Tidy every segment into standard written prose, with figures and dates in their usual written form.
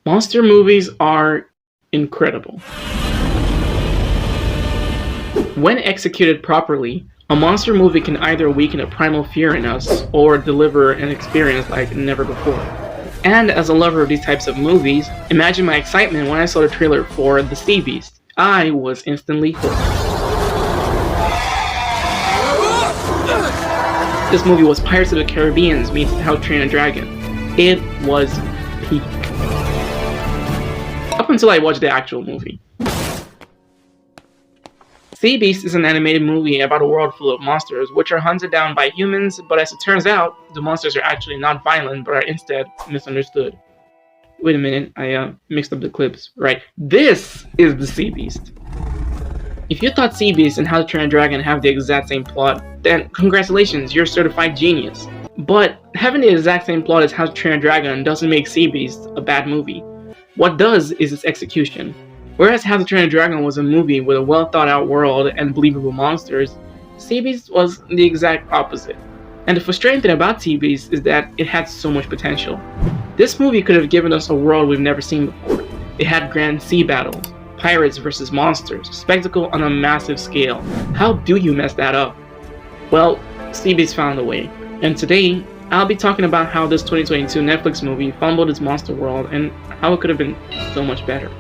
Monster movies are incredible. When executed properly, a monster movie can either awaken a primal fear in us or deliver an experience like never before. And as a lover of these types of movies, imagine my excitement when I saw the trailer for The Sea Beast. I was instantly hooked. This movie was Pirates of the Caribbean meets How to Train a Dragon. It was peak. Up until I watched the actual movie. Sea Beast is an animated movie about a world full of monsters which are hunted down by humans, but as it turns out, the monsters are actually not violent but are instead misunderstood. Wait a minute, I mixed up the clips. Right, this is the Sea Beast. If you thought Sea Beast and How to Train a Dragon have the exact same plot, then congratulations, you're a certified genius. But having the exact same plot as How to Train a Dragon doesn't make Sea Beast a bad movie. What does is its execution. Whereas How to Train a Dragon was a movie with a well thought out world and believable monsters, Sea Beast was the exact opposite. And the frustrating thing about Sea Beast is that it had so much potential. This movie could have given us a world we've never seen before. It had grand sea battles, pirates versus monsters, spectacle on a massive scale. How do you mess that up? Well, Sea Beast found a way. And today, I'll be talking about how this 2022 Netflix movie fumbled its monster world and how it could have been so much better.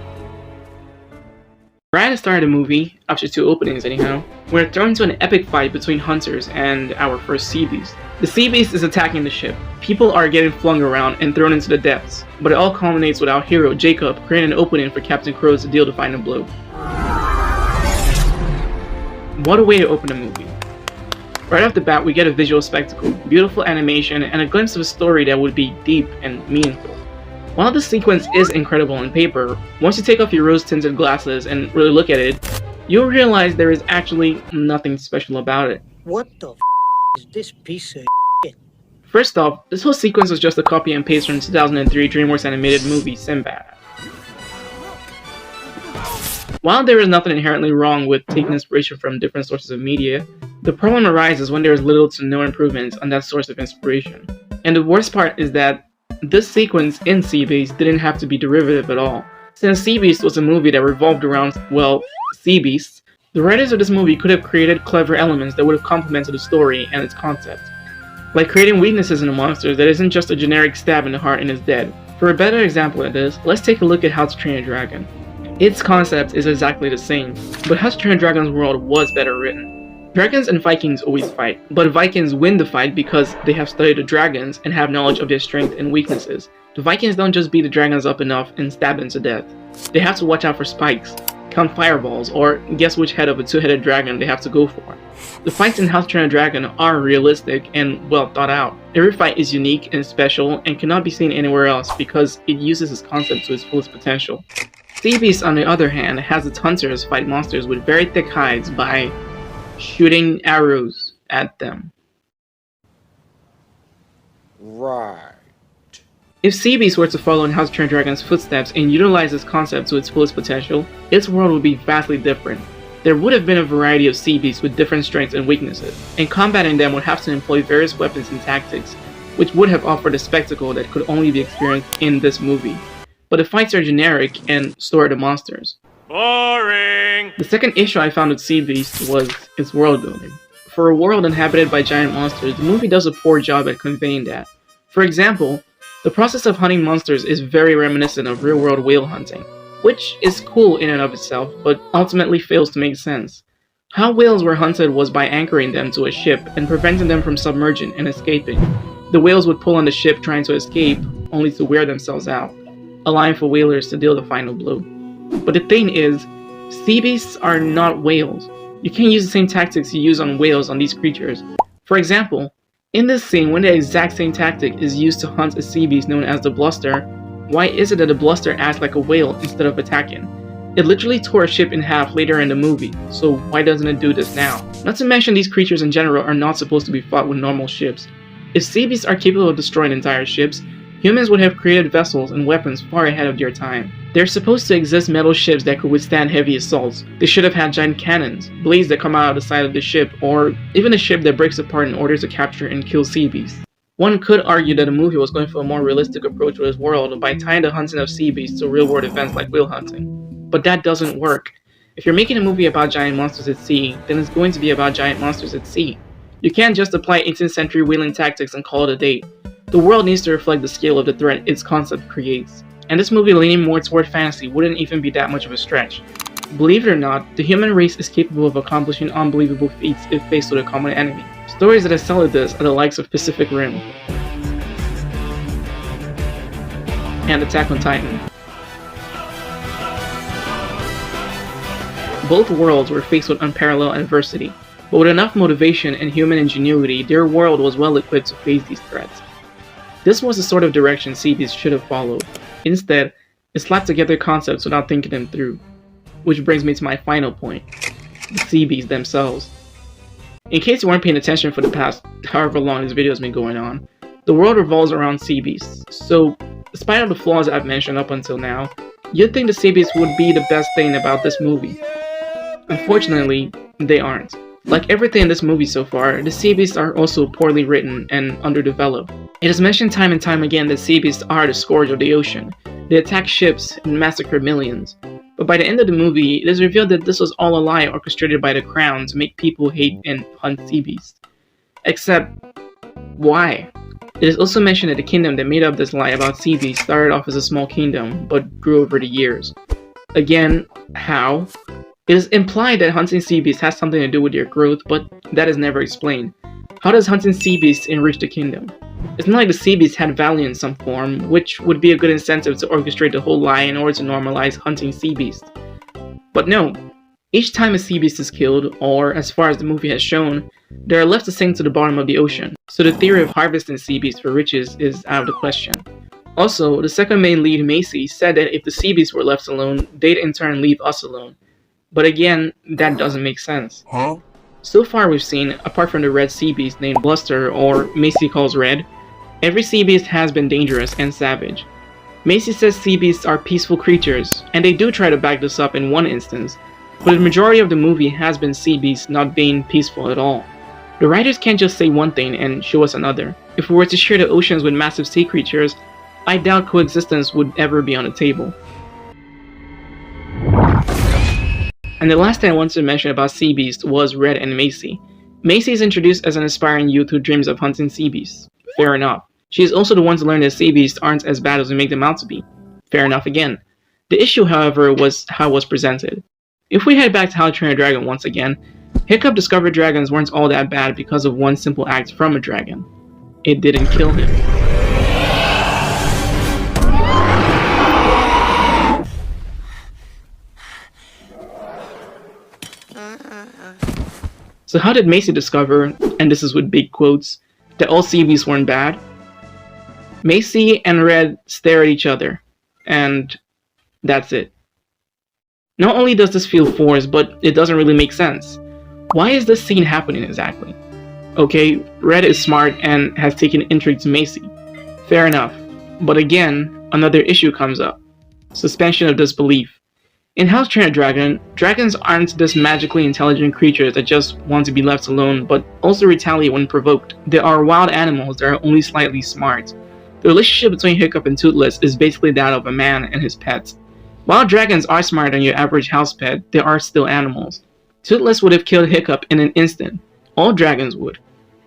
Right at the start of the movie, after 2 openings anyhow, we're thrown into an epic fight between hunters and our first Sea Beast. The Sea Beast is attacking the ship. People are getting flung around and thrown into the depths, but it all culminates with our hero, Jacob, creating an opening for Captain Crow to deal the final blow. What a way to open a movie. Right off the bat, we get a visual spectacle, beautiful animation, and a glimpse of a story that would be deep and meaningful. While this sequence is incredible on paper, once you take off your rose-tinted glasses and really look at it, you'll realize there is actually nothing special about it. What the is this piece of shit? First off, this whole sequence was just a copy and paste from the 2003 DreamWorks animated movie Sinbad. While there is nothing inherently wrong with taking inspiration from different sources of media, the problem arises when there is little to no improvement on that source of inspiration. And the worst part is that this sequence in Sea Beast didn't have to be derivative at all. Since Sea Beast was a movie that revolved around, well, sea beasts, the writers of this movie could have created clever elements that would have complemented the story and its concept. Like creating weaknesses in the monsters that isn't just a generic stab in the heart and is dead. For a better example of this, let's take a look at How to Train a Dragon. Its concept is exactly the same, but How to Train a Dragon's world was better written. Dragons and Vikings always fight, but Vikings win the fight because they have studied the dragons and have knowledge of their strengths and weaknesses. The Vikings don't just beat the dragons up enough and stab them to death. They have to watch out for spikes, count fireballs, or guess which head of a 2-headed dragon they have to go for. The fights in How to Train a Dragon are realistic and well thought out. Every fight is unique and special and cannot be seen anywhere else because it uses its concept to its fullest potential. Sea Beast, on the other hand, has its hunters fight monsters with very thick hides by shooting arrows at them. Right. If Sea Beast were to follow in How to Train a Dragon's footsteps and utilize this concept to its fullest potential, its world would be vastly different. There would have been a variety of Sea Beasts with different strengths and weaknesses, and combating them would have to employ various weapons and tactics, which would have offered a spectacle that could only be experienced in this movie. But the fights are generic and so are the monsters. Boring! The second issue I found with Sea Beast was its world building. For a world inhabited by giant monsters, the movie does a poor job at conveying that. For example, the process of hunting monsters is very reminiscent of real-world whale hunting, which is cool in and of itself, but ultimately fails to make sense. How whales were hunted was by anchoring them to a ship and preventing them from submerging and escaping. The whales would pull on the ship trying to escape, only to wear themselves out, allowing for whalers to deal the final blow. But the thing is, sea beasts are not whales. You can't use the same tactics you use on whales on these creatures. For example, in this scene, when the exact same tactic is used to hunt a sea beast known as the Bluster, why is it that the Bluster acts like a whale instead of attacking? It literally tore a ship in half later in the movie, so why doesn't it do this now? Not to mention these creatures in general are not supposed to be fought with normal ships. If sea beasts are capable of destroying entire ships, humans would have created vessels and weapons far ahead of their time. There's supposed to exist metal ships that could withstand heavy assaults. They should have had giant cannons, blades that come out of the side of the ship, or even a ship that breaks apart in order to capture and kill sea beasts. One could argue that the movie was going for a more realistic approach with its world by tying the hunting of sea beasts to real-world events like whale hunting. But that doesn't work. If you're making a movie about giant monsters at sea, then it's going to be about giant monsters at sea. You can't just apply 18th century whaling tactics and call it a day. The world needs to reflect the scale of the threat its concept creates. And this movie leaning more toward fantasy wouldn't even be that much of a stretch. Believe it or not, the human race is capable of accomplishing unbelievable feats if faced with a common enemy. Stories that excel at this are the likes of Pacific Rim and Attack on Titan. Both worlds were faced with unparalleled adversity, but with enough motivation and human ingenuity, their world was well equipped to face these threats. This was the sort of direction Sea Beast should have followed. Instead, it slapped together concepts without thinking them through. Which brings me to my final point, the sea beasts themselves. In case you weren't paying attention for the past however long this video has been going on, the world revolves around sea beasts, so despite all the flaws I've mentioned up until now, you'd think the sea beasts would be the best thing about this movie. Unfortunately, they aren't. Like everything in this movie so far, the sea beasts are also poorly written and underdeveloped. It is mentioned time and time again that sea beasts are the scourge of the ocean. They attack ships and massacre millions. But by the end of the movie, it is revealed that this was all a lie orchestrated by the Crown to make people hate and hunt sea beasts. Except, why? It is also mentioned that the kingdom that made up this lie about sea beasts started off as a small kingdom, but grew over the years. Again, how? It is implied that hunting sea beasts has something to do with their growth, but that is never explained. How does hunting sea beasts enrich the kingdom? It's not like the sea beasts had value in some form, which would be a good incentive to orchestrate the whole lie in order to normalize hunting sea beasts. But no, each time a sea beast is killed, or as far as the movie has shown, they are left to sink to the bottom of the ocean, so the theory of harvesting sea beasts for riches is out of the question. Also, the second main lead, Macy, said that if the sea beasts were left alone, they'd in turn leave us alone. But again, that doesn't make sense. So far we've seen, apart from the red sea beast named Bluster, or Macy calls Red, every sea beast has been dangerous and savage. Macy says sea beasts are peaceful creatures, and they do try to back this up in one instance, but the majority of the movie has been sea beasts not being peaceful at all. The writers can't just say one thing and show us another. If we were to share the oceans with massive sea creatures, I doubt coexistence would ever be on the table. And the last thing I wanted to mention about sea beasts was Red and Macy. Macy is introduced as an aspiring youth who dreams of hunting sea beasts. Fair enough. She is also the one to learn that sea beasts aren't as bad as we make them out to be. Fair enough again. The issue, however, was how it was presented. If we head back to How to Train Your Dragon once again, Hiccup discovered dragons weren't all that bad because of one simple act from a dragon. It didn't kill him. So how did Macy discover, and this is with big quotes, that all sea beasts weren't bad? Macy and Red stare at each other, and that's it. Not only does this feel forced, but it doesn't really make sense. Why is this scene happening exactly? Okay, Red is smart and has taken intrigue to Macy. Fair enough. But again, another issue comes up. Suspension of disbelief. In How to Train Your Dragon, dragons aren't this magically intelligent creatures that just want to be left alone, but also retaliate when provoked. They are wild animals that are only slightly smart. The relationship between Hiccup and Toothless is basically that of a man and his pets. While dragons are smarter than your average house pet, they are still animals. Toothless would have killed Hiccup in an instant. All dragons would.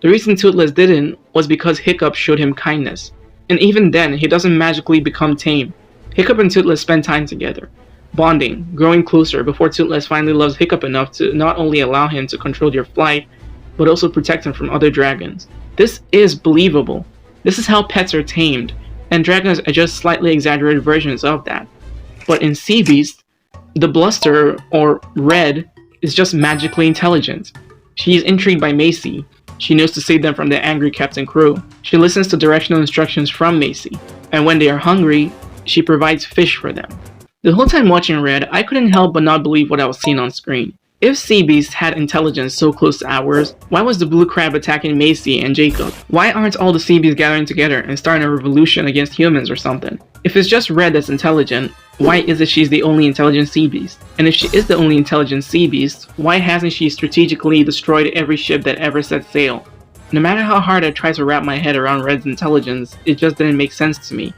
The reason Toothless didn't was because Hiccup showed him kindness. And even then, he doesn't magically become tame. Hiccup and Toothless spend time together, bonding, growing closer before Toothless finally loves Hiccup enough to not only allow him to control their flight, but also protect him from other dragons. This is believable. This is how pets are tamed, and dragons are just slightly exaggerated versions of that. But in Sea Beast, the Bluster, or Red, is just magically intelligent. She is intrigued by Macy. She knows to save them from the angry Captain Crow. She listens to directional instructions from Macy, and when they are hungry, she provides fish for them. The whole time watching Red, I couldn't help but not believe what I was seeing on screen. If Sea Beast had intelligence so close to ours, why was the blue crab attacking Macy and Jacob? Why aren't all the Sea Beasts gathering together and starting a revolution against humans or something? If it's just Red that's intelligent, why is it she's the only intelligent sea beast? And if she is the only intelligent sea beast, why hasn't she strategically destroyed every ship that ever set sail? No matter how hard I tried to wrap my head around Red's intelligence, it just didn't make sense to me.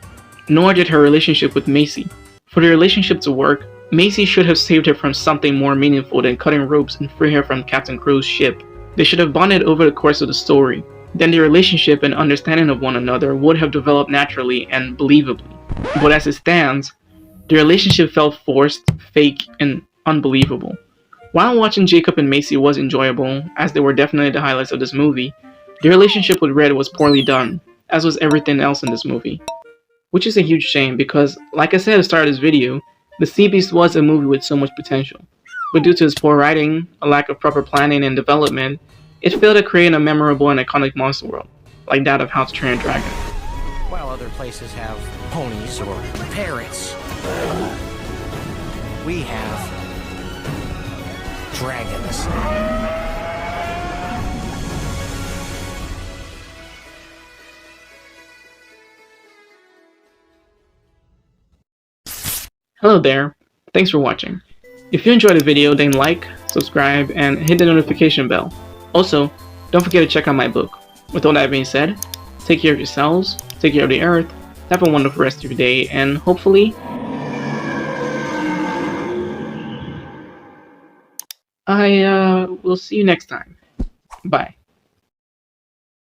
Nor did her relationship with Macy. For the relationship to work, Macy should have saved her from something more meaningful than cutting ropes and freeing her from Captain Crow's ship. They should have bonded over the course of the story. Then their relationship and understanding of one another would have developed naturally and believably. But as it stands, the relationship felt forced, fake, and unbelievable. While watching Jacob and Macy was enjoyable, as they were definitely the highlights of this movie, the relationship with Red was poorly done, as was everything else in this movie. Which is a huge shame because, like I said at the start of this video, The Sea Beast was a movie with so much potential. But due to its poor writing, a lack of proper planning and development, it failed to create a memorable and iconic monster world, like that of How to Train a Dragon. While other places have ponies or parrots, we have dragons. Hello there, thanks for watching. If you enjoyed the video, then like, subscribe, and hit the notification bell. Also, don't forget to check out my book. With all that being said, take care of yourselves, take care of the earth, have a wonderful rest of your day, and hopefully, I will see you next time. Bye.